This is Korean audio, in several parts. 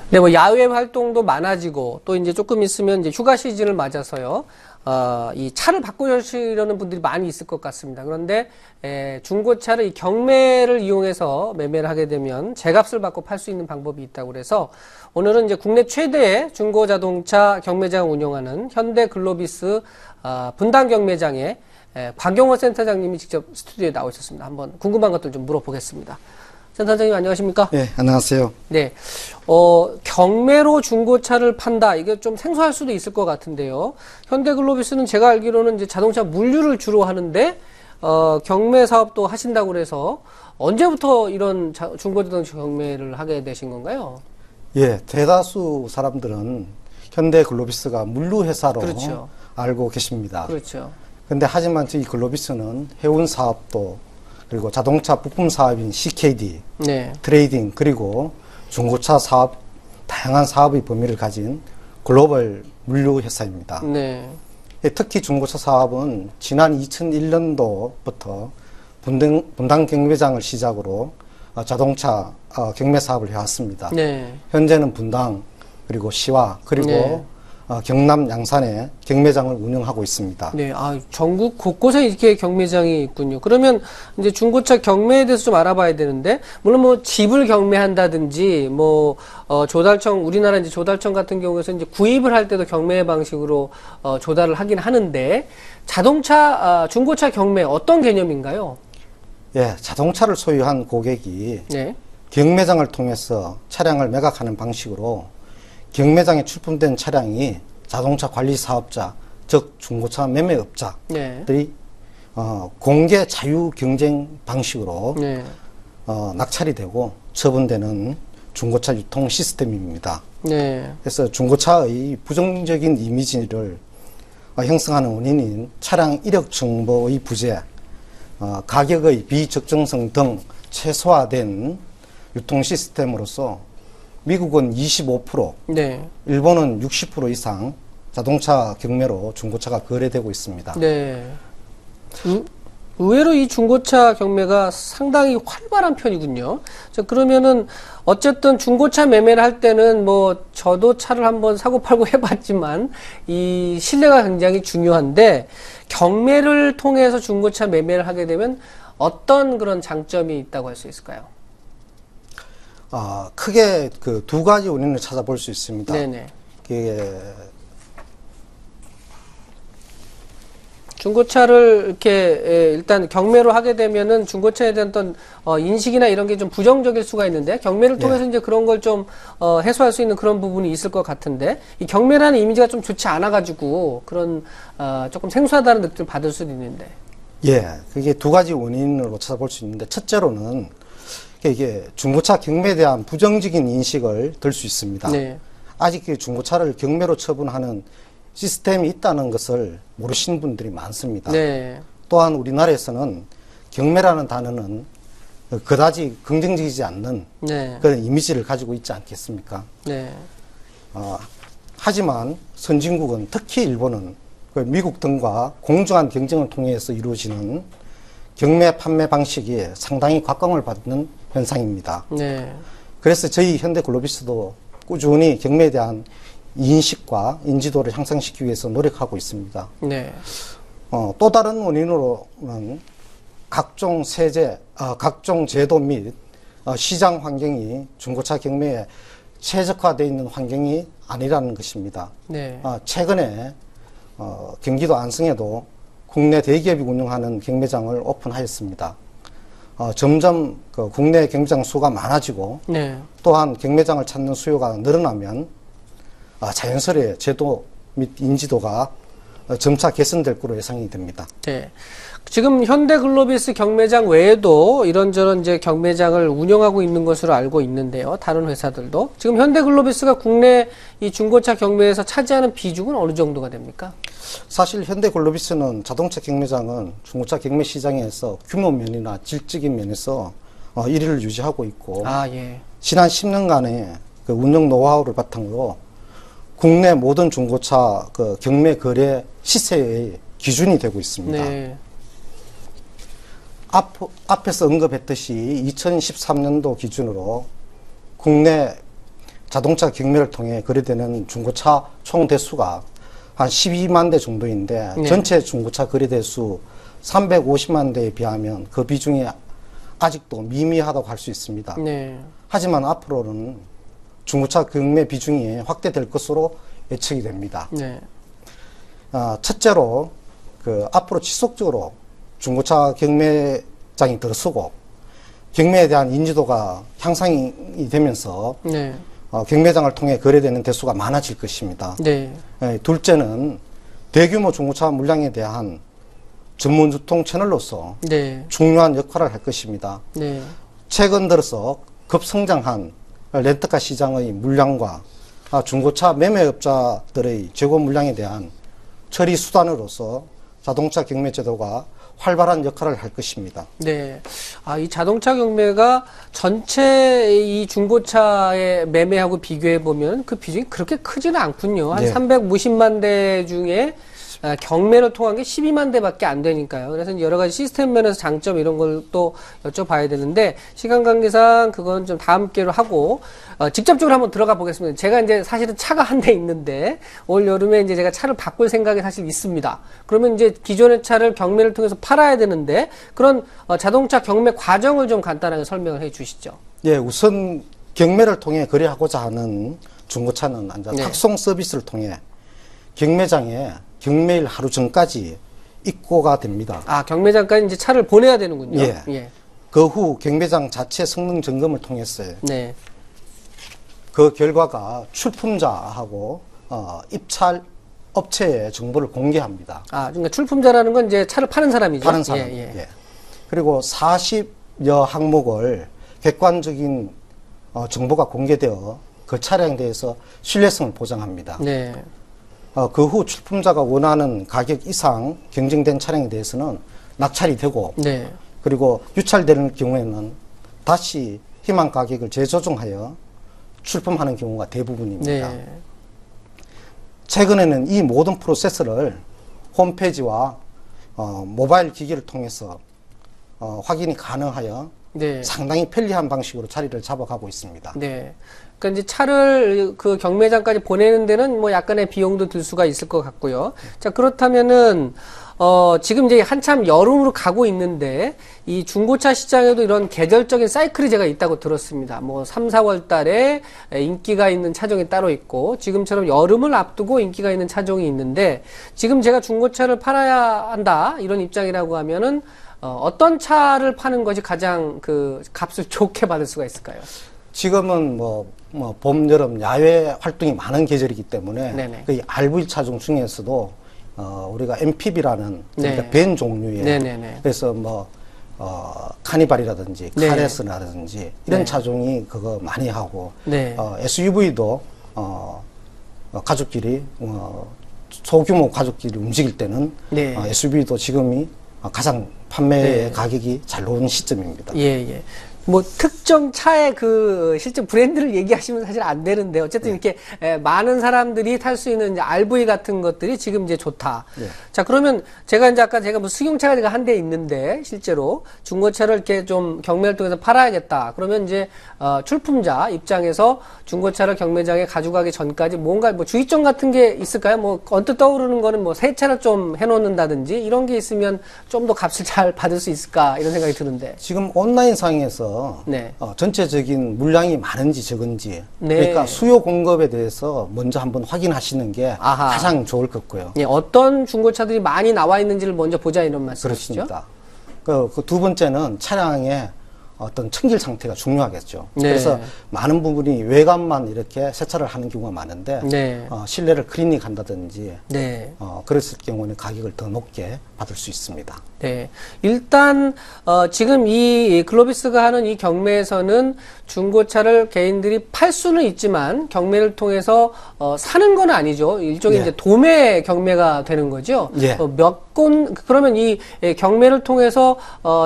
네, 뭐 야외 활동도 많아지고 또 이제 조금 있으면 이제 휴가 시즌을 맞아서요. 이 차를 바꾸시려는 분들이 많이 있을 것 같습니다. 그런데 중고차를 이 경매를 이용해서 매매를 하게 되면 제값을 받고 팔 수 있는 방법이 있다고 그래서 오늘은 이제 국내 최대의 중고 자동차 경매장을 운영하는 현대글로비스 분당 경매장의 박용호 센터장님이 직접 스튜디오에 나오셨습니다. 한번 궁금한 것들 좀 물어보겠습니다. 센터장님 안녕하십니까? 네, 안녕하세요. 네, 경매로 중고차를 판다. 이게 좀 생소할 수도 있을 것 같은데요. 현대글로비스는 제가 알기로는 이제 자동차 물류를 주로 하는데, 경매 사업도 하신다고 그래서 언제부터 이런 중고자동차 경매를 하게 되신 건가요? 예, 대다수 사람들은 현대글로비스가 물류회사로 그렇죠. 알고 계십니다. 그렇죠. 근데 하지만 저희 글로비스는 해운 사업도 그리고 자동차 부품 사업인 CKD, 네. 트레이딩, 그리고 중고차 사업, 다양한 사업의 범위를 가진 글로벌 물류 회사입니다. 네. 특히 중고차 사업은 지난 2001년도부터 분당 경매장을 시작으로 자동차 경매 사업을 해왔습니다. 네. 현재는 분당, 그리고 시와, 그리고 네. 경남 양산에 경매장을 운영하고 있습니다. 네, 전국 곳곳에 이렇게 경매장이 있군요. 그러면 이제 중고차 경매에 대해서 좀 알아봐야 되는데, 물론 뭐 집을 경매한다든지, 조달청, 우리나라 이제 조달청 같은 경우에서 이제 구입을 할 때도 경매 방식으로 조달을 하긴 하는데, 중고차 경매 어떤 개념인가요? 예, 자동차를 소유한 고객이 네. 경매장을 통해서 차량을 매각하는 방식으로 경매장에 출품된 차량이 자동차 관리 사업자, 즉 중고차 매매업자들이 네. 공개 자유 경쟁 방식으로 네. 낙찰이 되고 처분되는 중고차 유통 시스템입니다. 네. 그래서 중고차의 부정적인 이미지를 형성하는 원인인 차량 이력 정보의 부재, 가격의 비적정성 등 최소화된 유통 시스템으로서 미국은 25%, 네. 일본은 60% 이상 자동차 경매로 중고차가 거래되고 있습니다. 네. 의외로 이 중고차 경매가 상당히 활발한 편이군요. 자, 그러면은 어쨌든 중고차 매매를 할 때는 저도 차를 한번 사고 팔고 해봤지만 이 신뢰가 굉장히 중요한데 경매를 통해서 중고차 매매를 하게 되면 어떤 그런 장점이 있다고 할 수 있을까요? 크게 그 두 가지 원인을 찾아볼 수 있습니다. 네네. 중고차를 이렇게 일단 경매로 하게 되면은 중고차에 대한 어떤 인식이나 이런 게 좀 부정적일 수가 있는데 경매를 통해서 이제 그런 걸 좀 해소할 수 있는 그런 부분이 있을 것 같은데 이 경매라는 이미지가 좀 좋지 않아가지고 그런 조금 생소하다는 느낌을 받을 수도 있는데. 예, 그게 두 가지 원인으로 찾아볼 수 있는데 첫째로는 이게 중고차 경매에 대한 부정적인 인식을 들 수 있습니다. 네. 아직 중고차를 경매로 처분하는 시스템이 있다는 것을 모르시는 분들이 많습니다. 네. 또한 우리나라에서는 경매라는 단어는 그다지 긍정적이지 않는 네. 그런 이미지를 가지고 있지 않겠습니까? 네. 하지만 선진국은 특히 일본은 미국 등과 공정한 경쟁을 통해서 이루어지는 경매 판매 방식이 상당히 곽광을 받는 현상입니다. 네. 그래서 저희 현대글로비스도 꾸준히 경매에 대한 인식과 인지도를 향상시키기 위해서 노력하고 있습니다. 네. 또 다른 원인으로는 각종 세제, 각종 제도 및 시장 환경이 중고차 경매에 최적화되어 있는 환경이 아니라는 것입니다. 네. 최근에 경기도 안성에도 국내 대기업이 운영하는 경매장을 오픈하였습니다. 점점 국내 경매장 수가 많아지고 네. 또한 경매장을 찾는 수요가 늘어나면 자연스레 제도 및 인지도가 점차 개선될 거로 예상이 됩니다. 네. 지금 현대글로비스 경매장 외에도 이런저런 이제 경매장을 운영하고 있는 것으로 알고 있는데요. 다른 회사들도. 지금 현대글로비스가 국내 이 중고차 경매에서 차지하는 비중은 어느 정도가 됩니까? 사실 현대글로비스는 자동차 경매장은 중고차 경매 시장에서 규모 면이나 질적인 면에서 1위를 유지하고 있고 예. 지난 10년간의 그 운영 노하우를 바탕으로 국내 모든 중고차 경매 거래 시세의 기준이 되고 있습니다. 네. 앞에서 언급했듯이 2013년도 기준으로 국내 자동차 경매를 통해 거래되는 중고차 총 대수가 한 12만 대 정도인데 네. 전체 중고차 거래 대수 350만 대에 비하면 그 비중이 아직도 미미하다고 할 수 있습니다. 네. 하지만 앞으로는 중고차 경매 비중이 확대될 것으로 예측이 됩니다. 네. 첫째로 앞으로 지속적으로 중고차 경매장이 들어서고 경매에 대한 인지도가 향상이 되면서 네. 경매장을 통해 거래되는 대수가 많아질 것입니다. 네. 둘째는 대규모 중고차 물량에 대한 전문 유통 채널로서 네. 중요한 역할을 할 것입니다. 네. 최근 들어서 급성장한 렌터카 시장의 물량과 중고차 매매업자들의 재고 물량에 대한 처리 수단으로서 자동차 경매 제도가 활발한 역할을 할 것입니다. 네. 이 자동차 경매가 전체 이 중고차의 매매하고 비교해 보면 그 비중이 그렇게 크지는 않군요. 한 네. 350만 대 중에 경매를 통한 게 12만 대밖에 안 되니까요. 그래서 여러 가지 시스템 면에서 장점 이런 걸 또 여쭤봐야 되는데 시간 관계상 그건 좀 다음 기회로 하고 직접적으로 한번 들어가 보겠습니다. 제가 이제 사실은 차가 한 대 있는데 올 여름에 이제 제가 차를 바꿀 생각이 사실 있습니다. 그러면 이제 기존의 차를 경매를 통해서 팔아야 되는데 그런 자동차 경매 과정을 좀 간단하게 설명을 해 주시죠. 예, 우선 경매를 통해 거래하고자 하는 중고차는 네. 탁송 서비스를 통해 경매장에 경매일 하루 전까지 입고가 됩니다. 경매장까지 이제 차를 보내야 되는군요. 예. 예. 그 후 경매장 자체 성능 점검을 통해서 네. 그 결과가 출품자하고 입찰 업체의 정보를 공개합니다. 그러니까 출품자라는 건 이제 차를 파는 사람이죠. 파는 사람. 예, 예. 예. 그리고 40여 항목을 객관적인 정보가 공개되어 그 차량에 대해서 신뢰성을 보장합니다. 네. 그 후 출품자가 원하는 가격 이상 경쟁된 차량에 대해서는 낙찰이 되고 네. 그리고 유찰되는 경우에는 다시 희망 가격을 재조정하여 출품하는 경우가 대부분입니다. 네. 최근에는 이 모든 프로세스를 홈페이지와 모바일 기기를 통해서 확인이 가능하여 네. 상당히 편리한 방식으로 자리를 잡아가고 있습니다. 네. 그러니까 이제 차를 그 경매장까지 보내는 데는 뭐 약간의 비용도 들 수가 있을 것 같고요. 자, 그렇다면은 지금 이제 한참 여름으로 가고 있는데 이 중고차 시장에도 이런 계절적인 사이클이 제가 있다고 들었습니다. 뭐 3, 4월 달에 인기가 있는 차종이 따로 있고 지금처럼 여름을 앞두고 인기가 있는 차종이 있는데 지금 제가 중고차를 팔아야 한다 이런 입장이라고 하면은 어떤 차를 파는 것이 가장 그 값을 좋게 받을 수가 있을까요? 지금은 봄, 여름 야외 활동이 많은 계절이기 때문에 네네. 그 RV 차종 중에서도 우리가 MPV라는 네. 벤 종류의 네네네. 그래서 카니발이라든지 네. 카레스라든지 이런 네. 차종이 그거 많이 하고 네. SUV도 가족끼리 소규모 가족끼리 움직일 때는 네. SUV도 지금이 가장 판매 네. 가격이 잘 나오는 시점입니다. 예, 예. 뭐 특정 차의 그 실제 브랜드를 얘기하시면 사실 안 되는데 어쨌든 이렇게 많은 사람들이 탈 수 있는 이제 RV 같은 것들이 지금 이제 좋다. 네. 자, 그러면 제가 이제 아까 제가 뭐 승용차가 제가 한 대 있는데 실제로 중고차를 이렇게 좀 경매를 통해서 팔아야겠다. 그러면 이제 출품자 입장에서 중고차를 경매장에 가져가기 전까지 뭔가 뭐 주의점 같은 게 있을까요? 뭐 언뜻 떠오르는 거는 뭐 세차를 좀 해놓는다든지 이런 게 있으면 좀 더 값을 잘 받을 수 있을까 이런 생각이 드는데. 지금 온라인상에서 네. 전체적인 물량이 많은지 적은지 네. 그러니까 수요 공급에 대해서 먼저 한번 확인하시는 게 아하. 가장 좋을 것 같고요. 예, 어떤 중고차들이 많이 나와 있는지를 먼저 보자 이런 말씀이시죠? 그렇습니다. 그 두 번째는 차량의 어떤 청질 상태가 중요하겠죠. 네. 그래서 많은 부분이 외관만 이렇게 세차를 하는 경우가 많은데 네. 실내를 클리닝 한다든지 네. 그랬을 경우는 가격을 더 높게 받을 수 있습니다. 네. 일단, 지금 이 글로비스가 하는 이 경매에서는 중고차를 개인들이 팔 수는 있지만 경매를 통해서, 사는 건 아니죠. 일종의 예. 이제 도매 경매가 되는 거죠. 예. 그러면 이 경매를 통해서,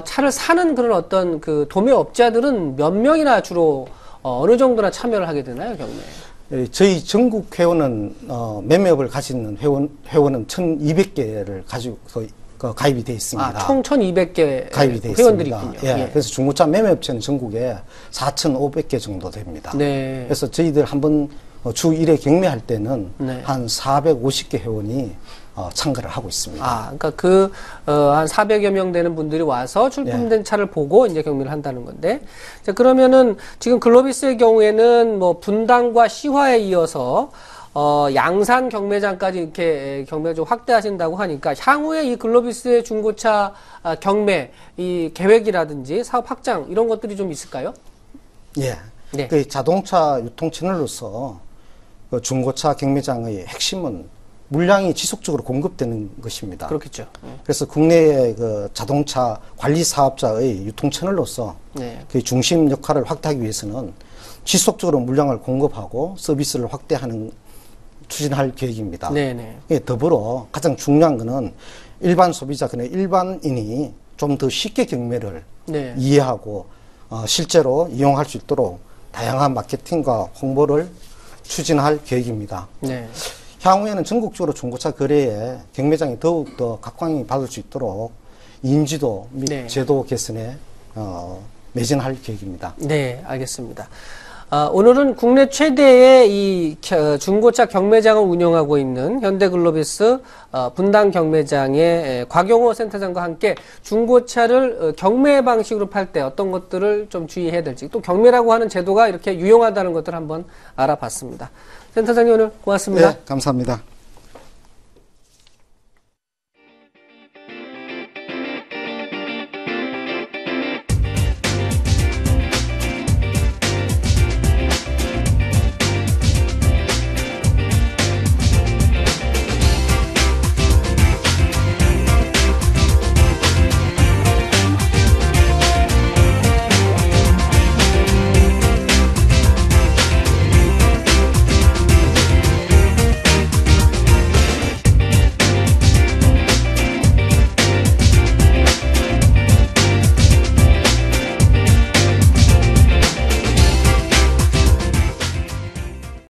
차를 사는 그런 어떤 그 도매업자들은 몇 명이나 주로, 어느 정도나 참여를 하게 되나요, 경매에? 저희 전국 회원은 매매업을 가지는 회원은 1,200개를 가지고 가입이 되어 있습니다. 총 1,200개 가입이 되어 회원들이 있습니다. 있군요. 예, 예. 그래서 중고차 매매업체는 전국에 4,500개 정도 됩니다. 네. 그래서 저희들 한번 주 1회 경매할 때는 네. 한 450개 회원이 참가를 하고 있습니다. 그러니까 한 400여 명 되는 분들이 와서 출품된 차를 보고 이제 경매를 한다는 건데. 자, 그러면은 지금 글로비스의 경우에는 뭐 분당과 시화에 이어서 양산 경매장까지 이렇게 경매를 좀 확대하신다고 하니까 향후에 이 글로비스의 중고차 경매 이 계획이라든지 사업 확장 이런 것들이 좀 있을까요? 예. 네. 그 자동차 유통 채널로서 그 중고차 경매장의 핵심은 물량이 지속적으로 공급되는 것입니다. 그렇겠죠. 그래서 국내의 그 자동차 관리 사업자의 유통 채널로서 네. 그 중심 역할을 확대하기 위해서는 지속적으로 물량을 공급하고 서비스를 추진할 계획입니다. 네네. 예, 더불어 가장 중요한 것은 일반 소비자, 그냥 일반인이 좀 더 쉽게 경매를 네. 이해하고 실제로 이용할 수 있도록 다양한 마케팅과 홍보를 추진할 계획입니다. 네. 향후에는 전국적으로 중고차 거래에 경매장이 더욱더 각광이 받을 수 있도록 인지도 및 네. 제도 개선에 매진할 계획입니다. 네, 알겠습니다. 오늘은 국내 최대의 이 중고차 경매장을 운영하고 있는 현대글로비스 분당 경매장의 곽용호 센터장과 함께 중고차를 경매 방식으로 팔 때 어떤 것들을 좀 주의해야 될지, 또 경매라고 하는 제도가 이렇게 유용하다는 것들을 한번 알아봤습니다. 센터장님 오늘 고맙습니다. 네, 감사합니다.